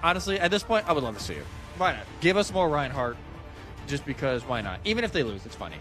honestly, at this point, I would love to see it. Why not? Give us more Reinhardt, just because. Why not? Even if they lose, it's funny.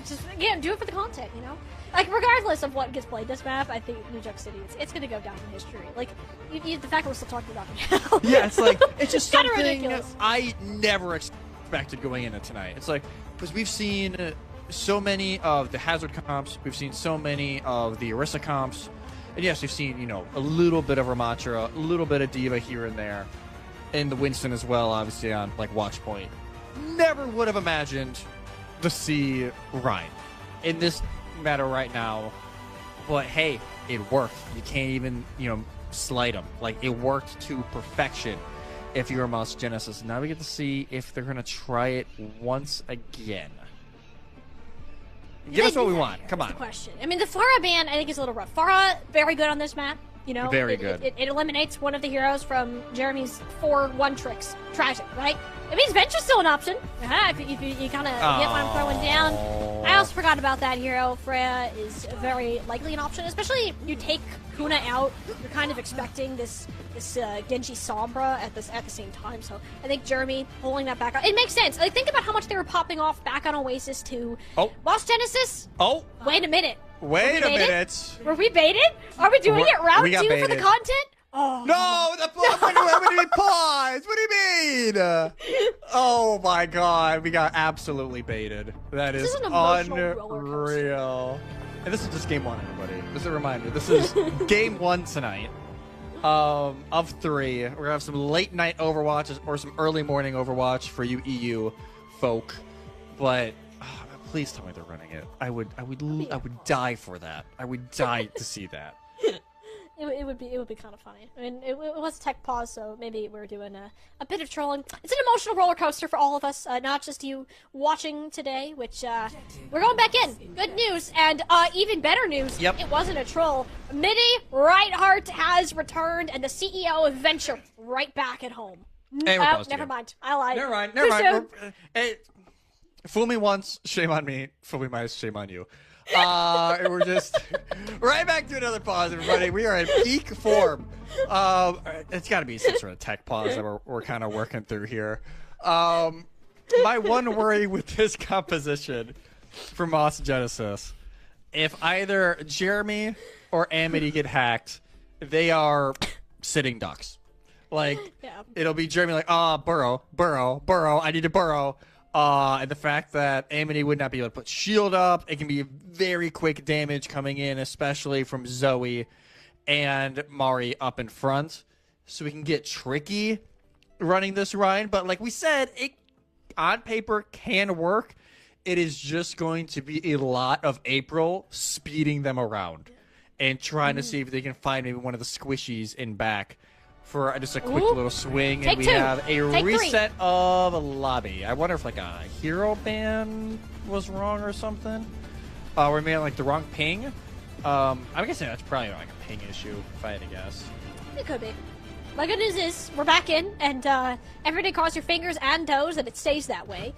Just again, do it for the content, you know. Like regardless of what gets played this map, I think New Jack City, it's gonna go down in history. Like the fact that we're still talking about it now. Yeah, it's like it's just kind something of ridiculous. I never expected going into tonight. It's like because we've seen so many of the Hazard comps, we've seen so many of the Orisa comps, and yes, we've seen a little bit of Ramatra, a little bit of Diva here and there, and the Winston as well, obviously on like Watch Point. Never would have imagined to see Ryan in this matter right now, but hey, it worked. You can't even slight them. Like it worked to perfection. If you're a Moths Genesis, now we get to see if they're gonna try it once again. Give us what we want. Come on. Question. I mean, the Pharah ban I think is a little rough. Pharah very good on this map. Very good. It eliminates one of the heroes from Jeremy's 4-1 tricks. Tragic, right? It means Venture's still an option. If you kind of get what I'm throwing down. I also forgot about that hero. Freya is very likely an option, especially you take Kuna out. You're kind of expecting this Genji Sombra at the same time. So I think Jeremy pulling that back out. It makes sense. Like think about how much they were popping off back on Oasis to Moths Genesis. Oh, wait a minute. Wait a minute. Were we baited? Are we doing it round 2 baited. for the content? Oh no! What do you mean pause? What do you mean? Oh my god, we got absolutely baited. That is unreal. And this is just game 1, everybody. Just a reminder. This is game 1 tonight of 3. We're gonna have some late night Overwatch or some early morning Overwatch for you EU folk, but. Please tell me they're running it. I would die for that. I would die to see that. It would be kind of funny. I mean, it was a tech pause, so maybe we're doing a bit of trolling. It's an emotional roller coaster for all of us, not just you watching today. Which we're going back in. Good news, and even better news. Yep. It wasn't a troll. Midi Reinhardt has returned, and the CEO of Venture right back at home. Never mind. I lied. Never mind. Fool me once, shame on me. Fool me twice, shame on you. We're just right back to another pause, everybody. We are in peak form. It's got to be some sort of tech pause that we're kind of working through here. My one worry with this composition for Moths Genesis, if either Jeremy or Amity get hacked, they are sitting ducks. Like, it'll be Jeremy like, burrow, I need to burrow. And the fact that Amity would not be able to put shield up, it can be very quick damage coming in, especially from Zoe and Mari up in front. So we can get tricky running this Ryan. But like we said, it on paper can work. It is just going to be a lot of April speeding them around and trying to see if they can find maybe one of the squishies in back for just a quick little swing. And we have a reset of a lobby. I wonder if like a hero ban was wrong or something. Or maybe like the wrong ping. I'm guessing that's probably like a ping issue, if I had to guess. It could be. My good news is we're back in, and everybody cross your fingers and toes that it stays that way.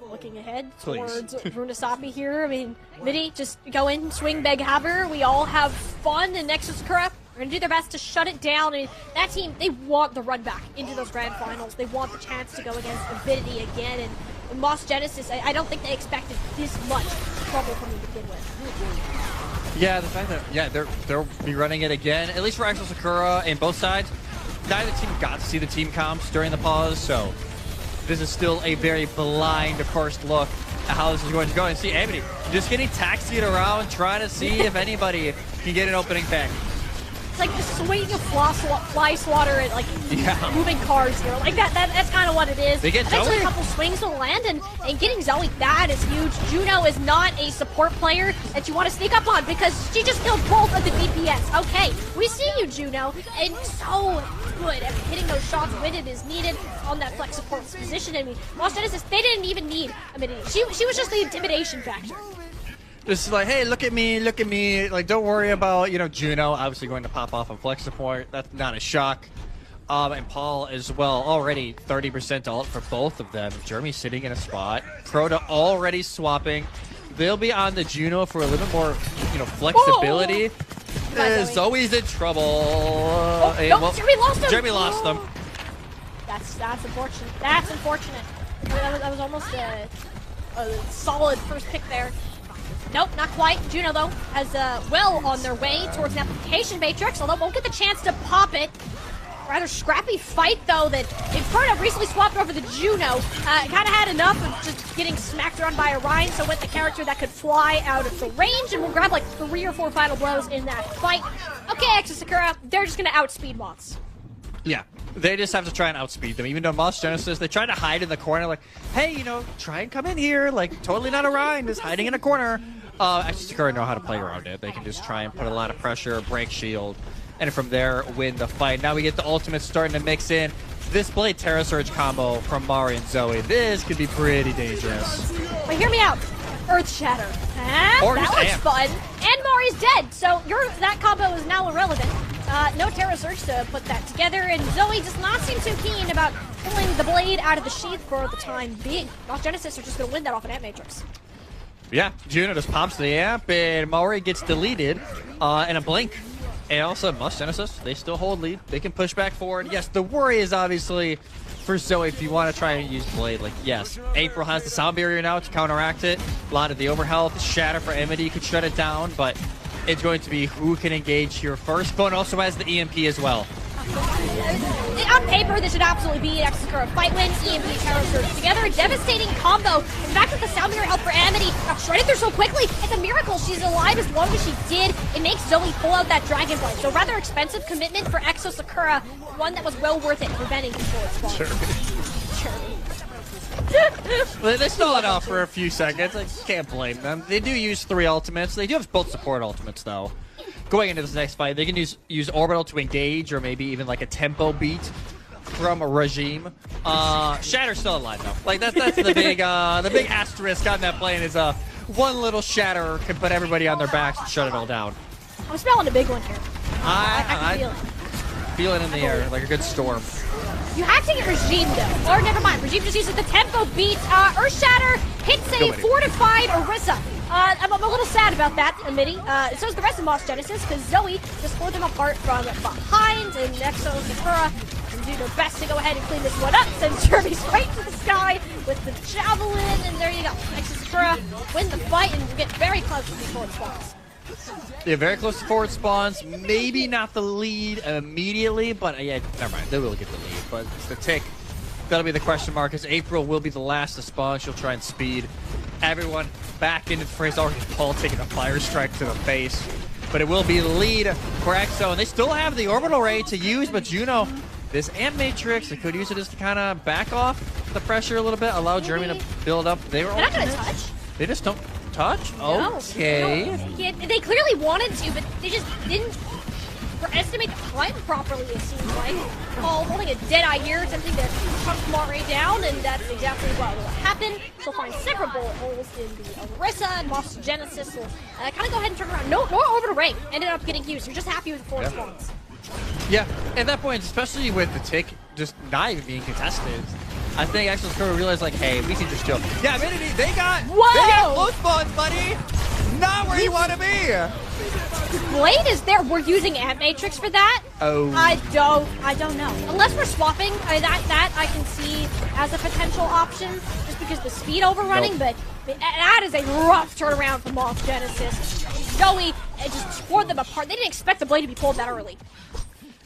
Looking ahead towards Runasapi here. I mean, Midi, just go in, swing, beg, have her. We all have fun, and next is SAKURA. We're going to do their best to shut it down. I mean, that team, they want the run back into those grand finals. They want the chance to go against Avidity again. And Moths Genesis, I don't think they expected this much trouble from them to begin with. Yeah, the fact that, they'll be running it again, at least for actual SAKURA and both sides. Neither team got to see the team comps during the pause, so this is still a very blind first look at how this is going to go. And see Amity just getting taxied around, trying to see if anybody can get an opening pick. It's like just swinging a fly swatter and like moving cars here. Like that's kind of what it is. They get Eventually Zoe. A couple swings will land, and getting Zoe, that is huge. Juno is not a support player that you want to sneak up on because she just killed both of the DPS. Okay, we see you, Juno, and so good at hitting those shots when it is needed on that flex support position. I mean, Moths Genesis, they didn't even need a minute. She was just the intimidation factor. Just like, hey, look at me. Like, don't worry about, Juno obviously going to pop off on flex support. That's not a shock. And Paul as well, already 30% ult for both of them. Jeremy sitting in a spot. Crota already swapping. They'll be on the Juno for a little bit more, flexibility. Goodbye, Zoe. Zoe's in trouble. Oh, And, no, well, Jeremy lost him. Jeremy lost him. That's unfortunate. That's unfortunate. That was almost a solid first pick there. Nope, not quite. Juno, though, has well on their way towards an application matrix, although won't get the chance to pop it. Rather scrappy fight, though, that Inferno recently swapped over to Juno. Kind of had enough of just getting smacked around by Orion, so went the character that could fly out of the range, and will grab like 3 or 4 final blows in that fight. Okay, EXO SAKURA, they're just going to outspeed MOTS. Yeah, they just have to try and outspeed them. Even though MOTS Genesis, they try to hide in the corner, like, hey, you know, try and come in here. Like, totally not Orion, just hiding in a corner. EXO SAKURA know how to play around it. They can just try and put a lot of pressure, break shield, and from there, win the fight. Now we get the ultimates starting to mix in. This Blade Terra Surge combo from Mari and Zoe, this could be pretty dangerous. But hear me out. Earth Shatter. That looks fun. And Mari's dead, so that combo is now irrelevant. No Terra Surge to put that together, and Zoe does not seem too keen about pulling the blade out of the sheath for the time being. MOTS Genesis are just going to win that off an Amp Matrix. Yeah, Juno just pops the amp, and Mari gets deleted in a blink. And also, MOTS Genesis, they still hold lead. They can push back forward. Yes, the worry is obviously for Zoe if you want to try and use Blade. Like, yes, April has the sound barrier now to counteract it. A lot of the overhealth, Shatter for Amity could shut it down, but it's going to be who can engage here first. Bone also has the EMP as well. On paper, this should absolutely be an EXO SAKURA fight win. EMP Terra Surge together. A devastating combo. In fact, with the sound mirror help for Amity, got shredded through so quickly. It's a miracle she's alive as long as she did. It makes Zoe pull out that Dragon Blade. So rather expensive commitment for EXO SAKURA. One that was well worth it, preventing control response. Sure. They stall it off for a few seconds. I can't blame them. They do use 3 ultimates. They do have both support ultimates, though. Going into this next fight, they can use Orbital to engage, or maybe even like a tempo beat from a Regime. Shatter's still alive, though. Like, that's the big asterisk on that plane is one little Shatter can put everybody on their backs and shut it all down. I'm smelling a big one here. I can feel it. Feel it in the air, like a good storm. You have to get Regime, though. Or never mind, Regime just uses the tempo beat. Earth Shatter hits a fortified Orisa. I'm a little sad about that, Amity. So is the rest of MOTS Genesis, because Zoe just pulled them apart from behind, and EXO SAKURA can do their best to go ahead and clean this one up. Sends Jeremy straight to the sky with the Javelin, and there you go. EXO SAKURA win the fight and get very close to the forward spawns. Yeah, very close to forward spawns. Maybe not the lead immediately, but yeah, never mind. They will get the lead, but it's the tick. That'll be the question mark, as April will be the last to spawn. She'll try and speed everyone back into the freeze. Already Paul taking a fire strike to the face. But it will be the lead for EXO, and they still have the orbital ray to use, but Juno, this Amp Matrix, they could use it just to kind of back off the pressure a little bit, allow Jeremy to build up. They're not going to touch. They just don't touch? No. Okay. No. They clearly wanted to, but they just didn't estimate the time properly, it seems like. Paul holding a dead eye here, attempting to chunk Mari down, and that's exactly what will happen. She'll find several bullet holes in the Orisa, and MOTS Genesis will kind of go ahead and turn around. No orbital ray ended up getting used. You're just happy with the forward spawns. Yeah, at that point, especially with the tick just not even being contested, I think EXO SAKURA realized, like, hey, we can just chill. Yeah, they got close spawns, buddy! Not where you want to be! Blade is there. We're using Amp Matrix for that. Oh. I don't know. Unless we're swapping, that I can see as a potential option, just because the speed overrunning, but that is a rough turnaround for MOTS Genesis. Zoe just tore them apart. They didn't expect the Blade to be pulled that early.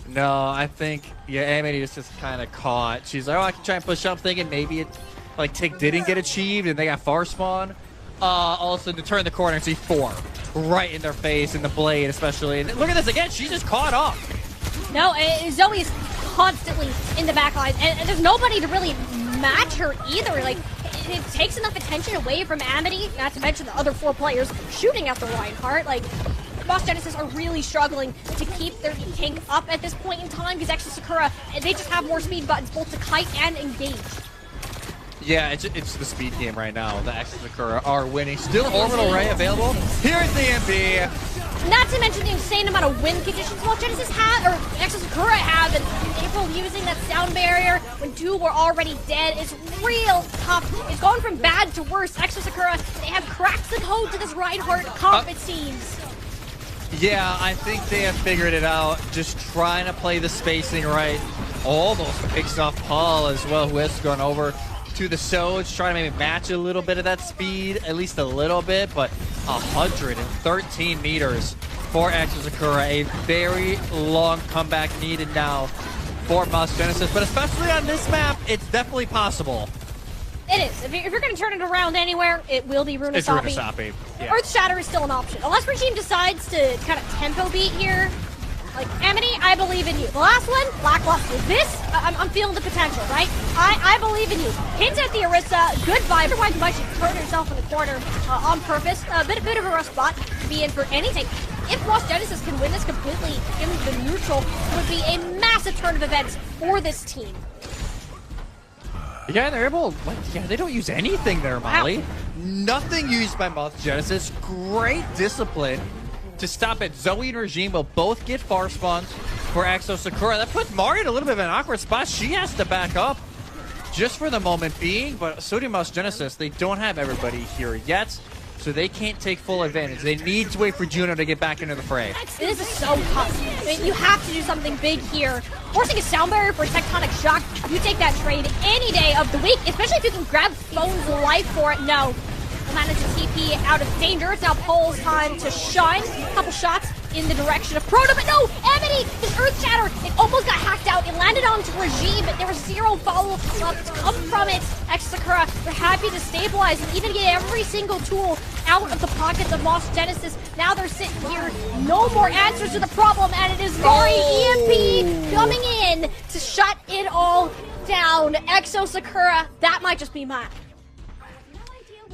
No, I think, Amity is just kind of caught. She's like, oh, I can try and push up, thinking maybe it, like, tick didn't get achieved, and they got far spawn. Also, to turn the corner and see 4 right in their face, in the Blade especially. And look at this again, she's just caught up. No, Zoe is constantly in the back line, and there's nobody to really match her either. Like, it takes enough attention away from Amity, not to mention the other 4 players shooting at the Reinhardt. Like, MOTS Genesis are really struggling to keep their tank up at this point in time, because EXO SAKURA, they just have more speed buttons, both to kite and engage. Yeah, it's the speed game right now. The EXO SAKURA are winning. Still orbital ray available. Here's the MP. Not to mention the insane amount of win conditions MOTS Genesis have, or EXO SAKURA have, and April using that sound barrier when 2 were already dead is real tough. It's gone from bad to worse. EXO SAKURA, they have cracked the code to this Reinhardt comp, it seems. Yeah, I think they have figured it out. Just trying to play the spacing right. Almost picks off Paul as well, who has gone over to the Soj, trying to maybe match a little bit of that speed, at least a little bit, but 113 meters for EXO SAKURA. A very long comeback needed now for MOTHS Genesis, but especially on this map, it's definitely possible. It is. If you're going to turn it around anywhere, it will be Runasapi. It's Runasapi. Yeah. Earth Shatter is still an option. Unless Regime decides to kind of tempo beat here. Like, Amity, I believe in you. The last one, lackluster. This, I'm feeling the potential, right? I believe in you. Hint at the Orisa, good vibe. Otherwise, you might just turn yourself in the corner on purpose. A bit of a rough spot to be in for anything. If MOTHS Genesis can win this completely in the neutral, it would be a massive turn of events for this team. Yeah, they're able, like, yeah, they don't use anything there, Molly. Wow. Nothing used by MOTHS Genesis. Great discipline to stop it. Zoe and Regime will both get far spawns for EXO SAKURA. That puts Mari in a little bit of an awkward spot. She has to back up just for the moment being, but so do MOTHS Genesis. They don't have everybody here yet, so they can't take full advantage. They need to wait for Juno to get back into the fray. This is so tough. I mean, you have to do something big here. Forcing a sound barrier for Tectonic Shock, you take that trade any day of the week, especially if you can grab Phone's life for it. No. Will manage to TP out of danger. It's now Pole's time to shine. A couple shots in the direction of Proto, but no! Amity! His Earth Shatter! It almost got hacked out. It landed onto Regime, but there was zero follow-up to come from it. EXO SAKURA, they're happy to stabilize and even get every single tool out of the pockets of MOTHS Genesis. Now they're sitting here. No more answers to the problem, and it is Mari EMP coming in to shut it all down. EXO SAKURA, that might just be mine.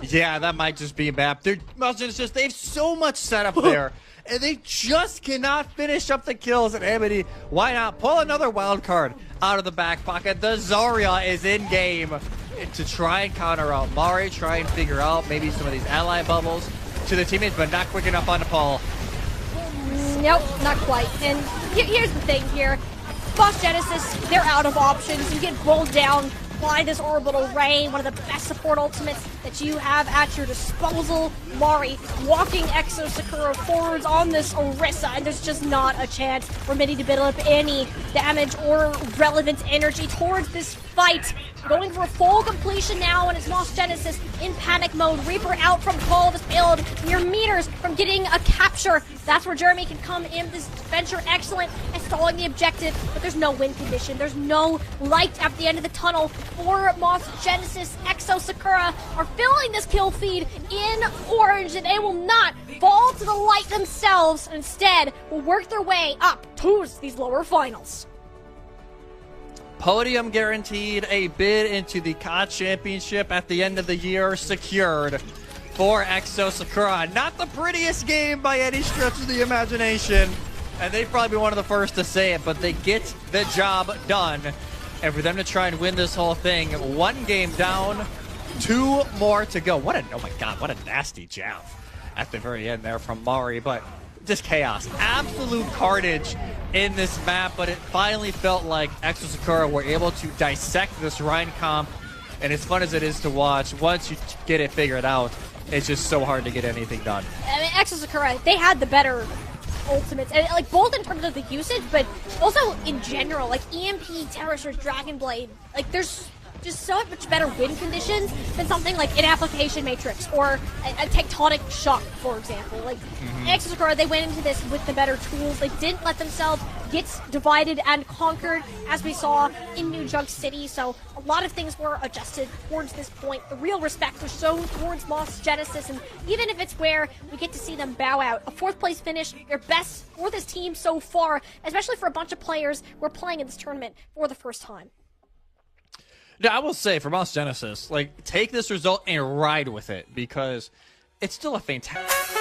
Yeah, that might just be a map. MOTHS Genesis, they have so much setup there, and they just cannot finish up the kills. And Amity, why not pull another wild card out of the back pocket? The Zarya is in game to try and counter out Mari, try and figure out maybe some of these ally bubbles to the teammates, but not quick enough on Paul. Nope, not quite. And here's the thing here. MOTHS Genesis, they're out of options. You get rolled down by this Orbital Ray, one of the best support ultimates that you have at your disposal. Mari walking EXO SAKURA forwards on this Orisa, and there's just not a chance for Midi to build up any damage or relevant energy towards this fight. Going for a full completion now, and it's MOTHS Genesis in panic mode. Reaper out from Paul, this build mere meters from getting a capture. That's where Jeremy can come in. This venture excellent at stalling the objective, but there's no win condition. There's no light at the end of the tunnel for MOTHS Genesis. EXO SAKURA are filling this kill feed in orange, and they will not fall to the light themselves. Instead, will work their way up towards these lower finals. Podium guaranteed, a bid into the COD Championship at the end of the year secured for EXO SAKURA. Not the prettiest game by any stretch of the imagination, and they'd probably be one of the first to say it, but they get the job done. And for them to try and win this whole thing, one game down, 2 more to go. Oh my god, what a nasty jab at the very end there from Mari, but just chaos. Absolute carnage in this map, but it finally felt like EXO SAKURA were able to dissect this Rhine comp, and as fun as it is to watch, once you get it figured out, it's just so hard to get anything done. I mean, EXO SAKURA, they had the better ultimates, and like both in terms of the usage, but also in general, like EMP, Terror Surge, Dragon Blade, like there's just so much better win conditions than something like an Application Matrix or a Tectonic Shock, for example. Like, EXO SAKURA, they went into this with the better tools. They didn't let themselves get divided and conquered, as we saw in New Junk City, so a lot of things were adjusted towards this point. The real respect was shown towards MOTHS Genesis, and even if it's where we get to see them bow out, a 4th place finish, their best for this team so far, especially for a bunch of players who are playing in this tournament for the first time. Yeah, I will say, for MOTHS Genesis, like, take this result and ride with it, because it's still a fantastic...